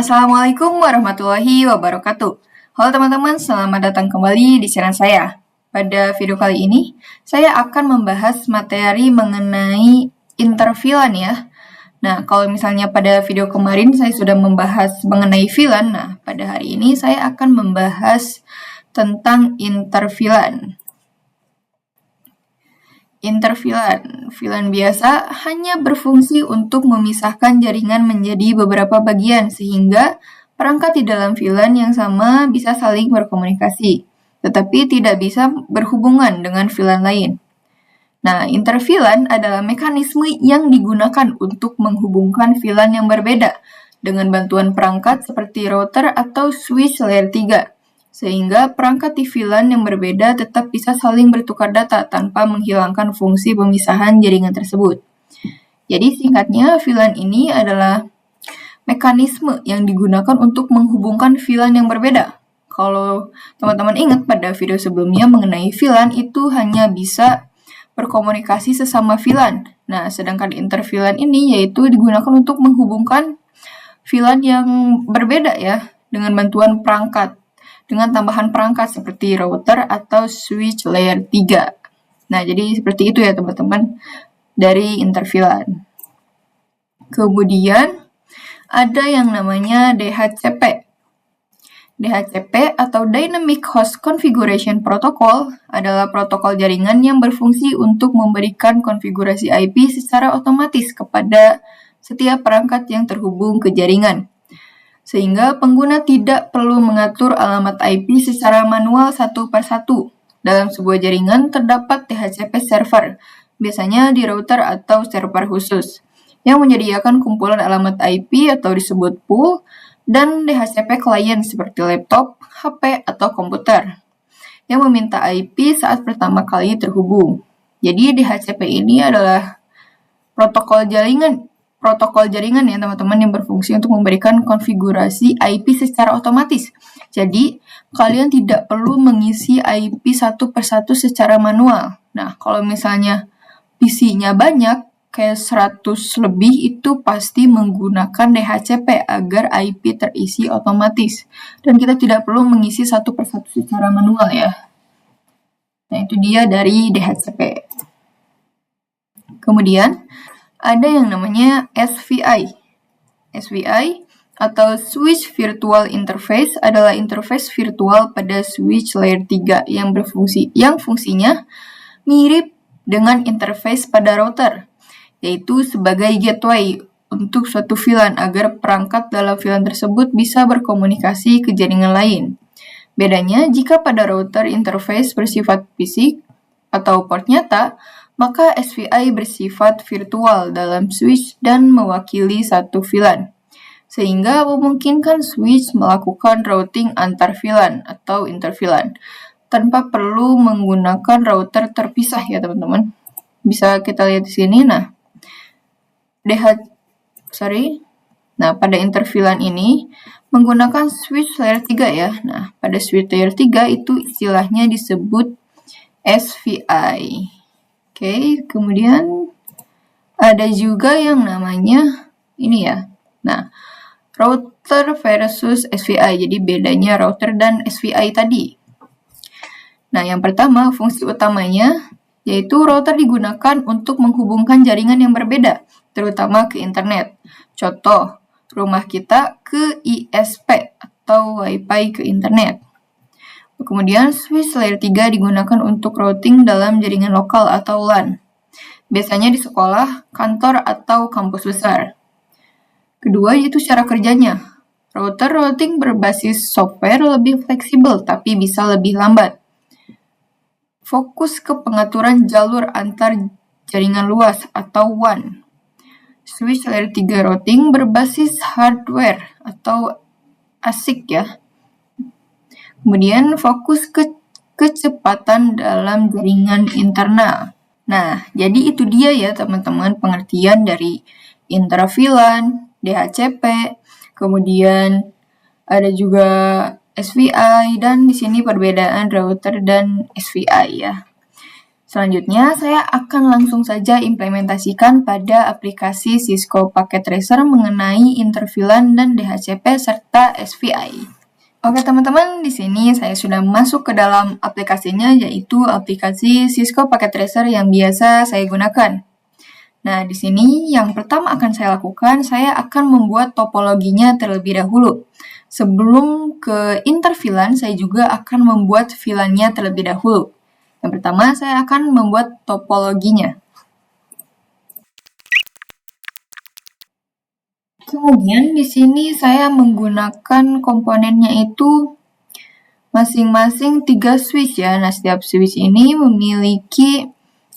Assalamualaikum warahmatullahi wabarakatuh. Halo teman-teman, selamat datang kembali di channel saya. Pada video kali ini, saya akan membahas materi mengenai intervilan ya. Nah, kalau misalnya pada video kemarin saya sudah membahas mengenai filan, nah pada hari ini saya akan membahas tentang intervilan. Intervilan. Filan biasa hanya berfungsi untuk memisahkan jaringan menjadi beberapa bagian sehingga perangkat di dalam filan yang sama bisa saling berkomunikasi, tetapi tidak bisa berhubungan dengan filan lain. Nah, interfilan adalah mekanisme yang digunakan untuk menghubungkan filan yang berbeda dengan bantuan perangkat seperti router atau switch layer 3. Sehingga perangkat di VLAN yang berbeda tetap bisa saling bertukar data tanpa menghilangkan fungsi pemisahan jaringan tersebut. Jadi singkatnya, VLAN ini adalah mekanisme yang digunakan untuk menghubungkan VLAN yang berbeda. Kalau teman-teman ingat pada video sebelumnya mengenai VLAN itu hanya bisa berkomunikasi sesama VLAN. Nah, sedangkan interVLAN ini yaitu digunakan untuk menghubungkan VLAN yang berbeda ya dengan bantuan perangkat, dengan tambahan perangkat seperti router atau switch layer 3. Nah, jadi seperti itu ya teman-teman dari interVLAN. Kemudian ada yang namanya DHCP. DHCP atau Dynamic Host Configuration Protocol adalah protokol jaringan yang berfungsi untuk memberikan konfigurasi IP secara otomatis kepada setiap perangkat yang terhubung ke jaringan, sehingga pengguna tidak perlu mengatur alamat IP secara manual satu per satu. Dalam sebuah jaringan terdapat DHCP server, biasanya di router atau server khusus, yang menyediakan kumpulan alamat IP atau disebut pool, dan DHCP klien seperti laptop, HP, atau komputer, yang meminta IP saat pertama kali terhubung. Jadi DHCP ini adalah protokol jaringan ya teman-teman yang berfungsi untuk memberikan konfigurasi IP secara otomatis. Jadi, kalian tidak perlu mengisi IP satu per satu secara manual. Nah, kalau misalnya PC-nya banyak, kayak 100 lebih, itu pasti menggunakan DHCP agar IP terisi otomatis. Dan kita tidak perlu mengisi satu per satu secara manual ya. Nah, itu dia dari DHCP. Kemudian, ada yang namanya SVI. SVI atau Switch Virtual Interface adalah interface virtual pada switch layer 3 yang fungsinya mirip dengan interface pada router, yaitu sebagai gateway untuk suatu VLAN agar perangkat dalam VLAN tersebut bisa berkomunikasi ke jaringan lain. Bedanya, jika pada router interface bersifat fisik atau port nyata, maka SVI bersifat virtual dalam switch dan mewakili satu VLAN, sehingga memungkinkan switch melakukan routing antar VLAN atau interVLAN tanpa perlu menggunakan router terpisah ya teman-teman. Bisa kita lihat di sini. Nah, pada interVLAN ini menggunakan switch layer 3 ya. Nah, pada switch layer 3 itu istilahnya disebut SVI. Oke, kemudian ada juga yang namanya ini ya. Nah, router versus SVI. Jadi bedanya router dan SVI tadi. Nah, yang pertama, fungsi utamanya yaitu router digunakan untuk menghubungkan jaringan yang berbeda, terutama ke internet. Contoh, rumah kita ke ISP atau Wi-Fi ke internet. Kemudian, switch layer 3 digunakan untuk routing dalam jaringan lokal atau LAN, biasanya di sekolah, kantor, atau kampus besar. Kedua, yaitu cara kerjanya. Router routing berbasis software lebih fleksibel, tapi bisa lebih lambat. Fokus ke pengaturan jalur antar jaringan luas atau WAN. Switch layer 3 routing berbasis hardware atau ASIC ya. Kemudian fokus ke kecepatan dalam jaringan internal. Nah, jadi itu dia ya teman-teman pengertian dari interVLAN, DHCP, kemudian ada juga SVI, dan di sini perbedaan router dan SVI ya. Selanjutnya, saya akan langsung saja implementasikan pada aplikasi Cisco Packet Tracer mengenai interVLAN dan DHCP serta SVI. Oke teman-teman, di sini saya sudah masuk ke dalam aplikasinya, yaitu aplikasi Cisco Packet Tracer yang biasa saya gunakan. Nah, di sini yang pertama akan saya lakukan, saya akan membuat topologinya terlebih dahulu. Sebelum ke interVLAN, saya juga akan membuat VLAN-nya terlebih dahulu. Yang pertama, saya akan membuat topologinya. Kemudian di sini saya menggunakan komponennya itu masing-masing 3 switch ya. Nah, setiap switch ini memiliki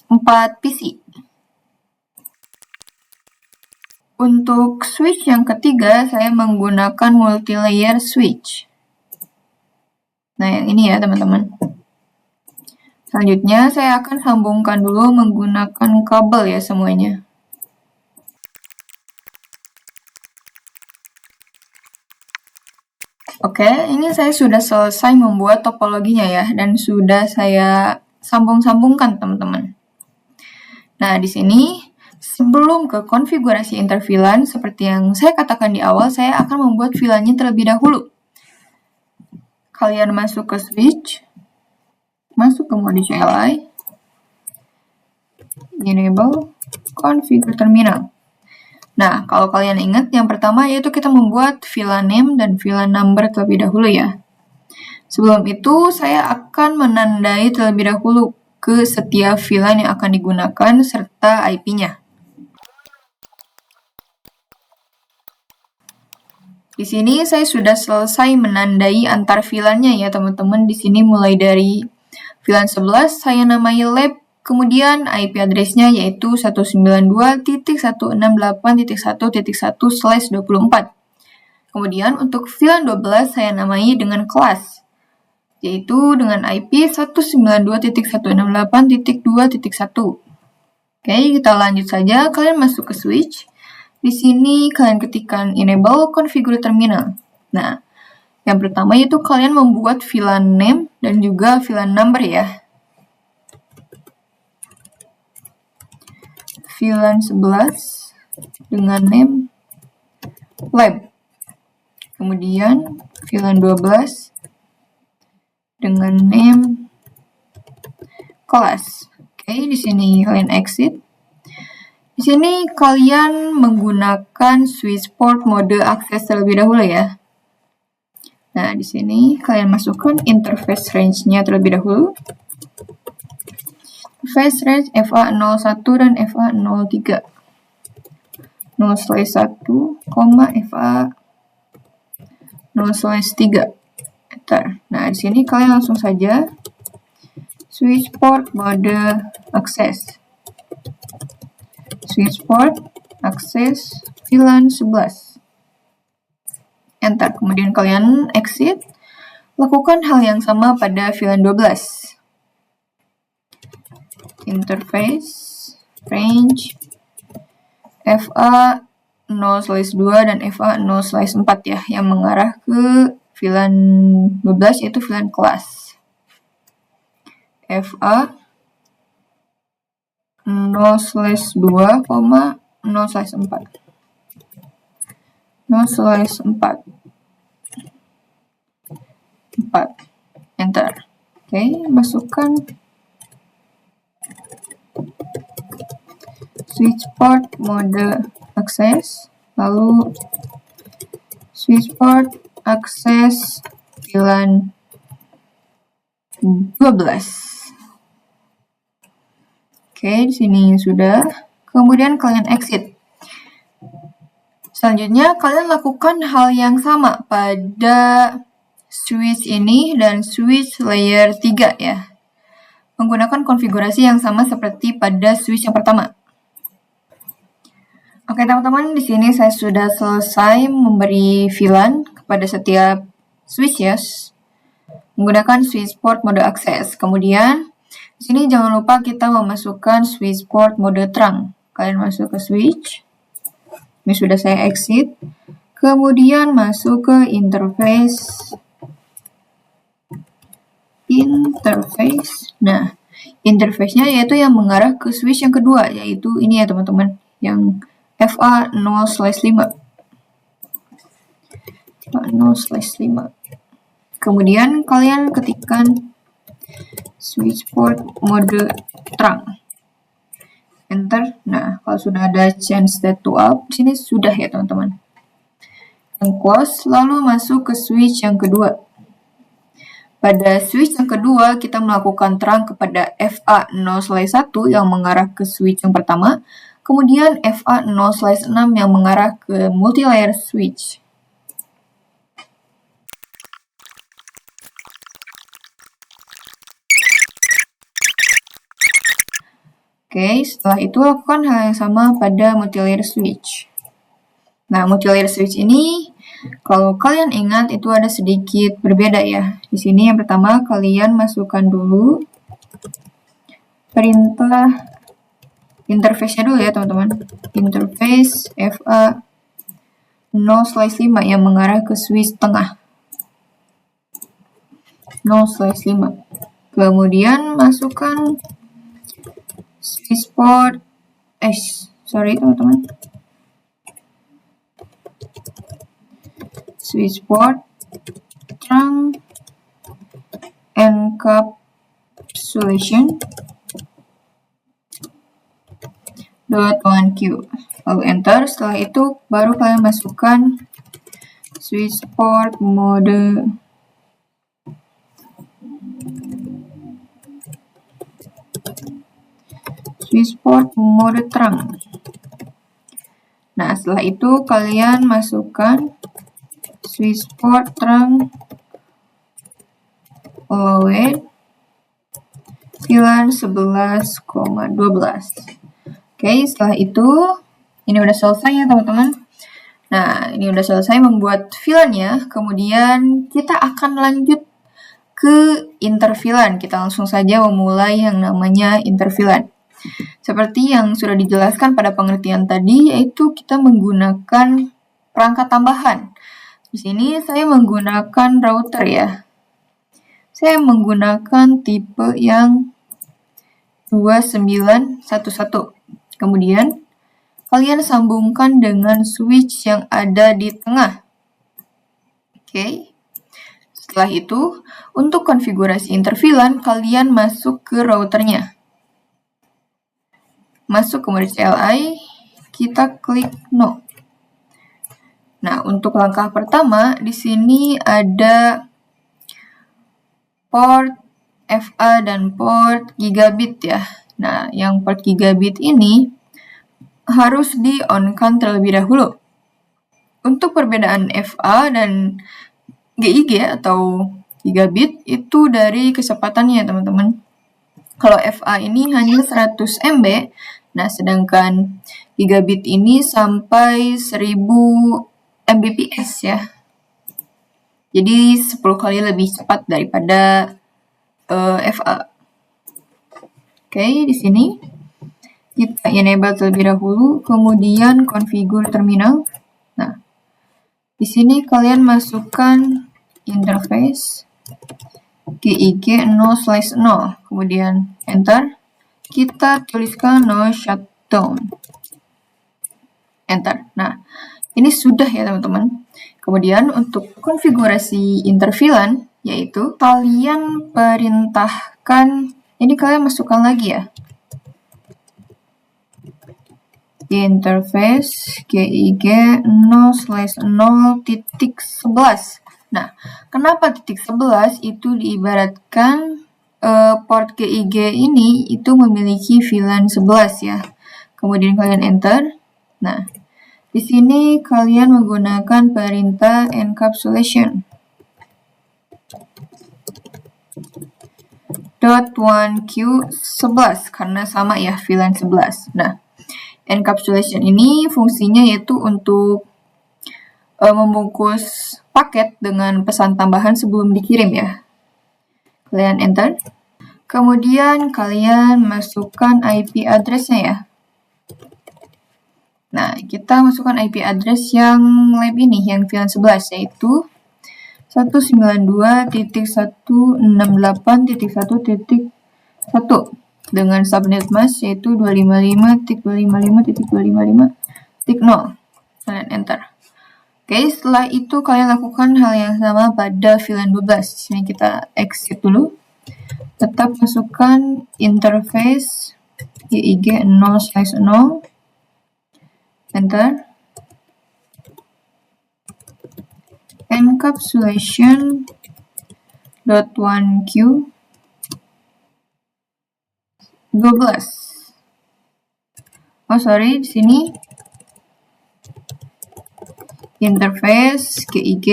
4 PC. Untuk switch yang ketiga, saya menggunakan multi-layer switch. Nah, yang ini ya, teman-teman. Selanjutnya, saya akan sambungkan dulu menggunakan kabel ya semuanya. Oke, ini saya sudah selesai membuat topologinya ya, dan sudah saya sambung-sambungkan, teman-teman. Nah, di sini sebelum ke konfigurasi interVLAN, seperti yang saya katakan di awal, saya akan membuat VLAN-nya terlebih dahulu. Kalian masuk ke switch, masuk ke mode CLI, enable configure terminal. Nah, kalau kalian ingat, yang pertama yaitu kita membuat VLAN name dan VLAN number terlebih dahulu ya. Sebelum itu, saya akan menandai terlebih dahulu ke setiap VLAN yang akan digunakan serta IP-nya. Di sini saya sudah selesai menandai antar VLAN-nya ya teman-teman. Di sini mulai dari VLAN 11 saya namai lab, kemudian IP address-nya yaitu 192.168.1.1/24. Kemudian untuk VLAN 12 saya namai dengan kelas, yaitu dengan IP 192.168.2.1. Oke, kita lanjut saja. Kalian masuk ke switch. Di sini kalian ketikkan enable configure terminal. Nah, yang pertama yaitu kalian membuat VLAN name dan juga VLAN number ya. VLAN 11 dengan name lab. Kemudian VLAN 12 dengan name kelas. Oke, di sini kalian exit. Di sini kalian menggunakan switch port mode akses terlebih dahulu ya. Nah, di sini kalian masukkan interface range-nya terlebih dahulu. Interface range FA01 dan FA03. 0/1, FA0/3. Enter. Nah, di sini kalian langsung saja switch port mode akses. Switch port akses VLAN 11. Enter. Kemudian kalian exit. Lakukan hal yang sama pada VLAN 12. Interface range FA0/2 dan FA0/4 ya, yang mengarah ke VLAN 12 yaitu VLAN kelas. FA 0/2, 0/4. 0/4. 4. Enter. Oke, masukkan switch port mode akses, lalu switch port akses VLAN 12. Oke, di sini sudah. Kemudian kalian exit. Selanjutnya, kalian lakukan hal yang sama pada switch ini dan switch layer 3 ya. Menggunakan konfigurasi yang sama seperti pada switch yang pertama. Oke, teman-teman, di sini saya sudah selesai memberi VLAN kepada setiap switch ya. Menggunakan switch port mode akses. Kemudian di sini jangan lupa kita memasukkan switch port mode terang. Kalian masuk ke switch. Ini sudah saya exit. Kemudian masuk ke interface. Nah, interface-nya yaitu yang mengarah ke switch yang kedua, yaitu ini ya teman-teman, yang FA0/5. FA0/5. Kemudian kalian ketikkan switch port mode terang. Enter. Nah, kalau sudah ada change state to up, di sini sudah ya teman-teman. Yang close, lalu masuk ke switch yang kedua. Pada switch yang kedua, kita melakukan terang kepada FA0/1 yang mengarah ke switch yang pertama, kemudian FA0/6 yang mengarah ke multi-layer switch. Oke, setelah itu lakukan hal yang sama pada multi-layer switch. Nah, multi-layer switch ini, kalau kalian ingat, itu ada sedikit berbeda ya. Di sini yang pertama, kalian masukkan dulu perintah interface-nya dulu ya, teman-teman. Interface FA0/5 yang mengarah ke switch tengah. 0/5. Kemudian masukkan switch port, teman-teman. Switch port terang encapsulation .1Q. Lalu enter. Setelah itu baru kalian masukkan switch port mode terang. Nah, setelah itu kalian masukkan switch port terang load VLAN 11,12. Oke, setelah itu ini udah selesai ya teman-teman. Nah, ini udah selesai membuat VLAN-nya. Kemudian kita akan lanjut ke interVLAN. Kita langsung saja memulai yang namanya interVLAN. Seperti yang sudah dijelaskan pada pengertian tadi, yaitu kita menggunakan perangkat tambahan. Di sini saya menggunakan router ya. Saya menggunakan tipe yang 2911. Kemudian kalian sambungkan dengan switch yang ada di tengah. Oke. Setelah itu, untuk konfigurasi interVLAN, kalian masuk ke routernya. Masuk ke mode CLI, kita klik no. Nah, untuk langkah pertama, di sini ada port FA dan port gigabit ya. Nah, yang port gigabit ini harus di-on-kan terlebih dahulu. Untuk perbedaan FA dan GIG atau gigabit itu dari kecepatannya teman-teman. Kalau FA ini hanya 100 MB, nah sedangkan gigabit ini sampai 1000 Mbps ya. Jadi 10 kali lebih cepat daripada FA. Oke, di sini kita enable terlebih dahulu, kemudian configure terminal. Nah, di sini kalian masukkan interface GIG 0/0, kemudian enter. Kita tuliskan no shutdown. Enter. Nah, ini sudah ya teman-teman. Kemudian untuk konfigurasi interVLAN, yaitu kalian perintahkan, ini kalian masukkan lagi ya. Interface GIG 0/0.11. Nah, kenapa titik 11 itu diibaratkan port GIG ini itu memiliki VLAN 11 ya. Kemudian kalian enter. Nah, di sini kalian menggunakan perintah encapsulation .1Q11 karena sama ya VLAN 11. Nah, encapsulation ini fungsinya yaitu untuk membungkus paket dengan pesan tambahan sebelum dikirim ya. Kalian enter. Kemudian kalian masukkan IP address-nya ya. Nah, kita masukkan IP address yang lab ini, yang VLAN 11, yaitu 192.168.1.1 1 dengan subnet mask yaitu 255.255.255.0. Kalian enter. Oke, setelah itu kalian lakukan hal yang sama pada VLAN 12. Di sini kita exit dulu. Tetap masukkan interface YIG 0/0. Enter. Encapsulation .1q 12. Oh sorry, di sini interface GIG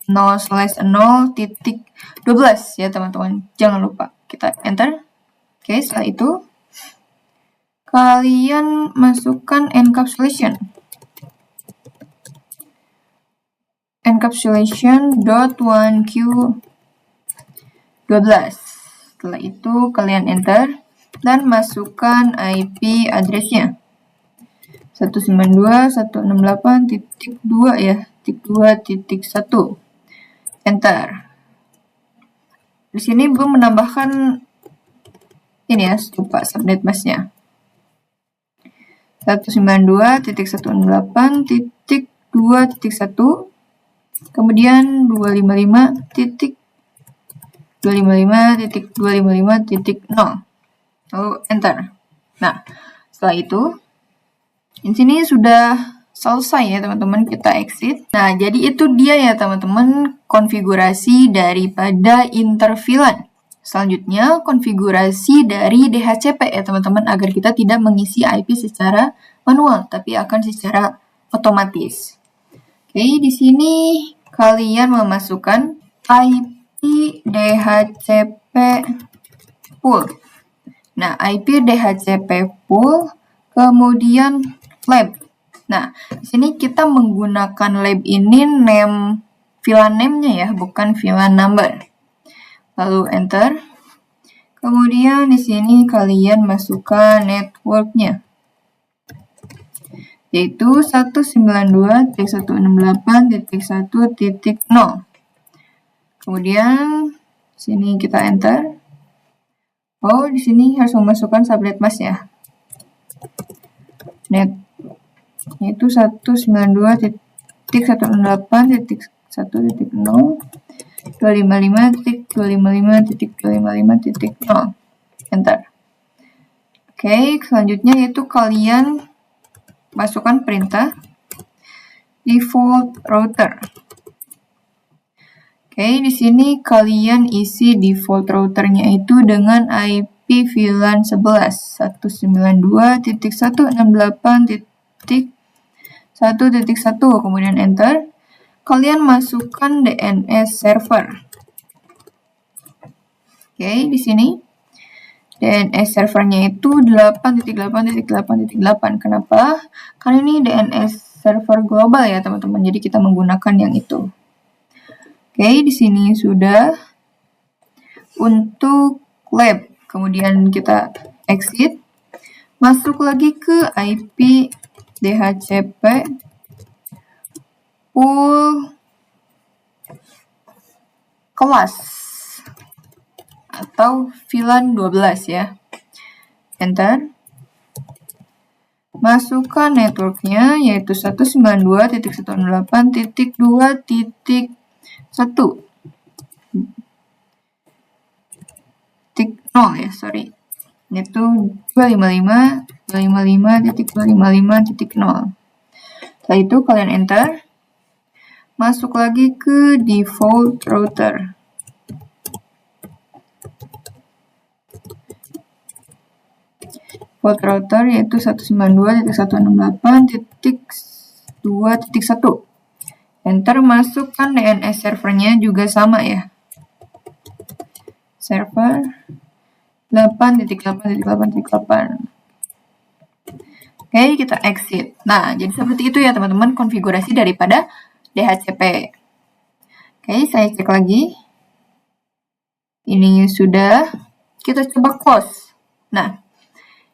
0/0.12 ya teman-teman. Jangan lupa kita enter. Oke, setelah itu kalian masukkan encapsulation. Encapsulation.1q 12. Setelah itu kalian enter dan masukkan IP address-nya. 192.168.2 ya, 2.1. Enter. Di sini belum menambahkan ini ya, lupa subnet mask-nya. 192.168.2.1 kemudian 255.255.255.0 lalu enter. Nah, setelah itu di sini sudah selesai ya teman-teman, kita exit. Nah, jadi itu dia ya teman-teman konfigurasi daripada interVLAN. Selanjutnya konfigurasi dari DHCP ya teman-teman, agar kita tidak mengisi IP secara manual tapi akan secara otomatis. Oke, di sini kalian memasukkan IP DHCP pool. Nah, IP DHCP pool kemudian lab. Nah, di sini kita menggunakan lab ini name VLAN name-nya ya, bukan VLAN number. Lalu enter. Kemudian di sini kalian masukkan network-nya, yaitu 192.168.1.0. Kemudian sini kita enter. Oh, di sini harus memasukkan subnet mask ya. Net yaitu 192.168.1.0 255.255.255.0. Enter. Oke, selanjutnya yaitu kalian masukkan perintah default router. Oke, di sini kalian isi default routernya itu dengan IP VLAN 11 192.168.1.1, kemudian enter. Kalian masukkan DNS server. Oke, di sini DNS servernya itu 8.8.8.8. Kenapa? Karena ini DNS server global ya teman-teman. Jadi kita menggunakan yang itu. Oke, di sini sudah untuk lab. Kemudian kita exit. Masuk lagi ke IP DHCP pool kelas atau VLAN 12 ya. Enter. Masukkan networknya yaitu 192.168.2.1.0 ya, sorry. Itu 255.255.255.0. Setelah itu kalian enter. Masuk lagi ke default router. Default router yaitu 192.168.2.1. Enter, masukkan DNS servernya juga sama ya. Server 8.8.8.8. Oke, kita exit. Nah, jadi seperti itu ya teman-teman konfigurasi daripada DHCP. Oke, saya cek lagi. Ini sudah. Kita coba close. Nah,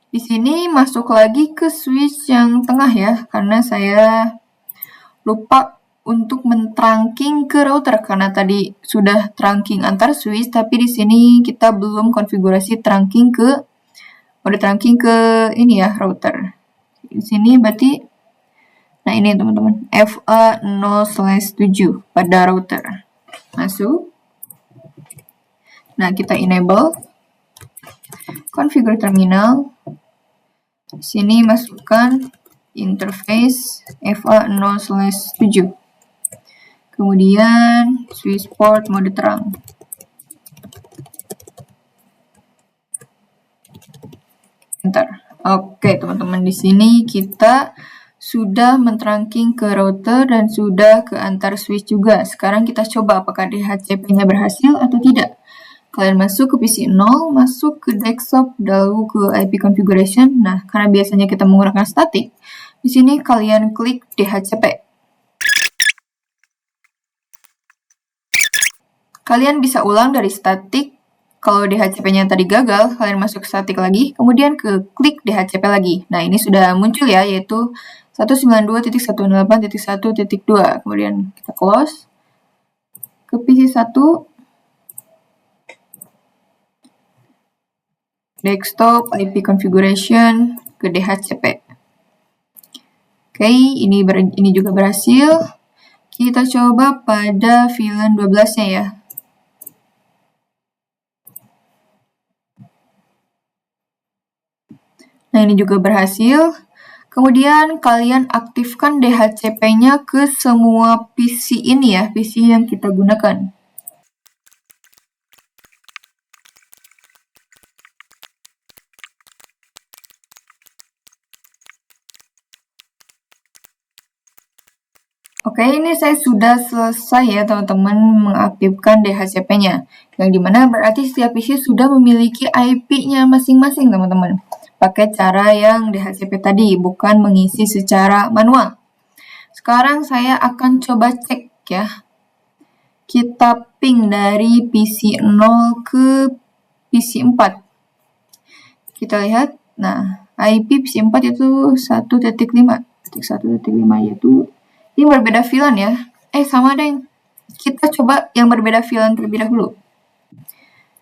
di sini masuk lagi ke switch yang tengah ya, karena saya lupa untuk mentrunking ke router karena tadi sudah trunking antar switch, tapi di sini kita belum konfigurasi trunking ke mode trunking ke ini ya router. Di sini berarti nah ini teman-teman FA0/7 pada router. Masuk. Nah, kita enable configure terminal. Di sini masukkan interface FA0/7. Kemudian switch port mode terang. Enter. Oke, teman-teman, di sini kita sudah mentrunking ke router dan sudah ke antar switch juga. Sekarang kita coba apakah DHCP-nya berhasil atau tidak. Kalian masuk ke PC 0, masuk ke desktop, lalu ke IP configuration. Nah, karena biasanya kita menggunakan static, di sini kalian klik DHCP. Kalian bisa ulang dari static. Kalau DHCP-nya tadi gagal, kalian masuk static lagi, kemudian ke klik DHCP lagi. Nah, ini sudah muncul ya, yaitu 192.168.1.2. Kemudian kita close. Ke PC 1, desktop, IP configuration, ke DHCP. Oke, ini juga berhasil. Kita coba pada VLAN 12-nya ya. Nah, ini juga berhasil. Kemudian kalian aktifkan DHCP-nya ke semua PC ini ya, PC yang kita gunakan. Oke, ini saya sudah selesai ya teman-teman mengaktifkan DHCP-nya. Yang dimana berarti setiap PC sudah memiliki IP-nya masing-masing teman-teman. Pakai cara yang DHCP tadi, bukan mengisi secara manual. Sekarang saya akan coba cek ya. Kita ping dari PC 0 ke PC 4. Kita lihat, nah IP PC 4 itu 1.5. 1.5 yaitu ini berbeda VLAN ya. Sama deh. Kita coba yang berbeda VLAN terlebih dahulu.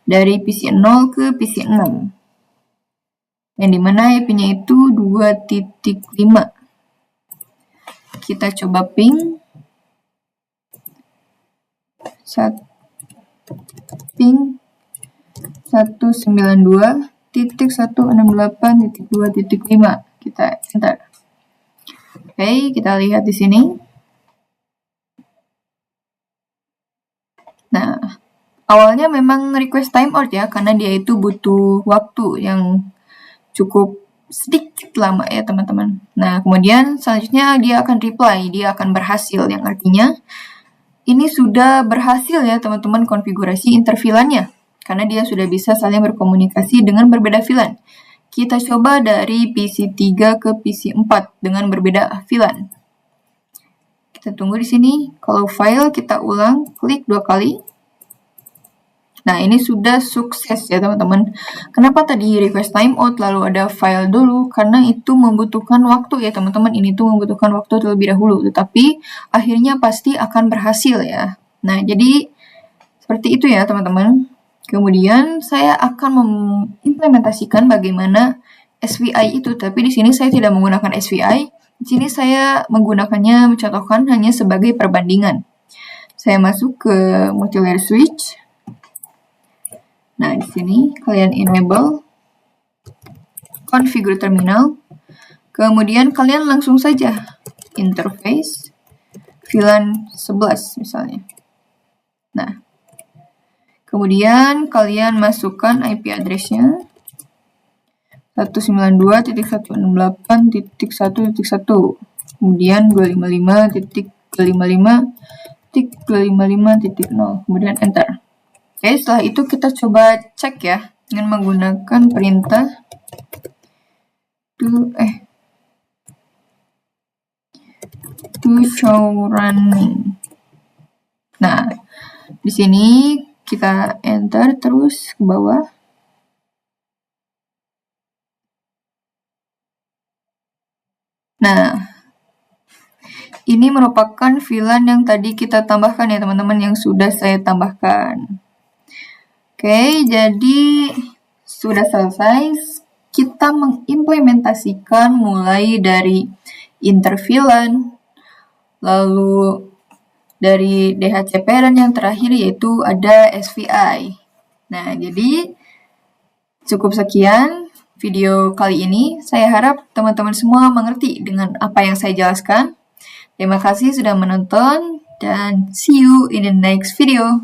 Dari PC 0 ke PC 6. Yang dimana IP-nya itu 2.5. Kita coba ping. Ping 192.168.2.5. Kita enter. Oke, kita lihat di sini. Nah, awalnya memang request timeout ya, karena dia itu butuh waktu yang cukup sedikit lama ya teman-teman. Nah, kemudian selanjutnya dia akan reply, dia akan berhasil, yang artinya ini sudah berhasil ya teman-teman konfigurasi interVLAN-nya, karena dia sudah bisa saling berkomunikasi dengan berbeda VLAN. Kita coba dari PC 3 ke PC 4 dengan berbeda VLAN. Kita tunggu di sini. Kalau file kita ulang, klik 2 kali. Nah, ini sudah sukses ya teman-teman. Kenapa tadi request timeout lalu ada file dulu? Karena itu membutuhkan waktu ya teman-teman. Ini tuh membutuhkan waktu terlebih dahulu. Tetapi akhirnya pasti akan berhasil ya. Nah, jadi seperti itu ya teman-teman. Kemudian saya akan mengimplementasikan bagaimana SVI itu, tapi di sini saya tidak menggunakan SVI. Di sini saya menggunakannya mencontohkan hanya sebagai perbandingan. Saya masuk ke multi-layer switch. Nah, di sini kalian enable configure terminal. Kemudian kalian langsung saja interface VLAN 11 misalnya. Nah, kemudian kalian masukkan IP address-nya 192.168.1.1, kemudian 255.255.255.0, kemudian enter. Oke, setelah itu kita coba cek ya dengan menggunakan perintah to show running. Nah, di sini kita enter terus ke bawah. Nah, Ini merupakan VLAN yang tadi kita tambahkan ya teman-teman, yang sudah saya tambahkan. Oke, jadi sudah selesai. Kita mengimplementasikan mulai dari inter VLAN, lalu dari DHCP, dan yang terakhir yaitu ada SVI. Nah, jadi cukup sekian video kali ini. Saya harap teman-teman semua mengerti dengan apa yang saya jelaskan. Terima kasih sudah menonton, dan see you in the next video.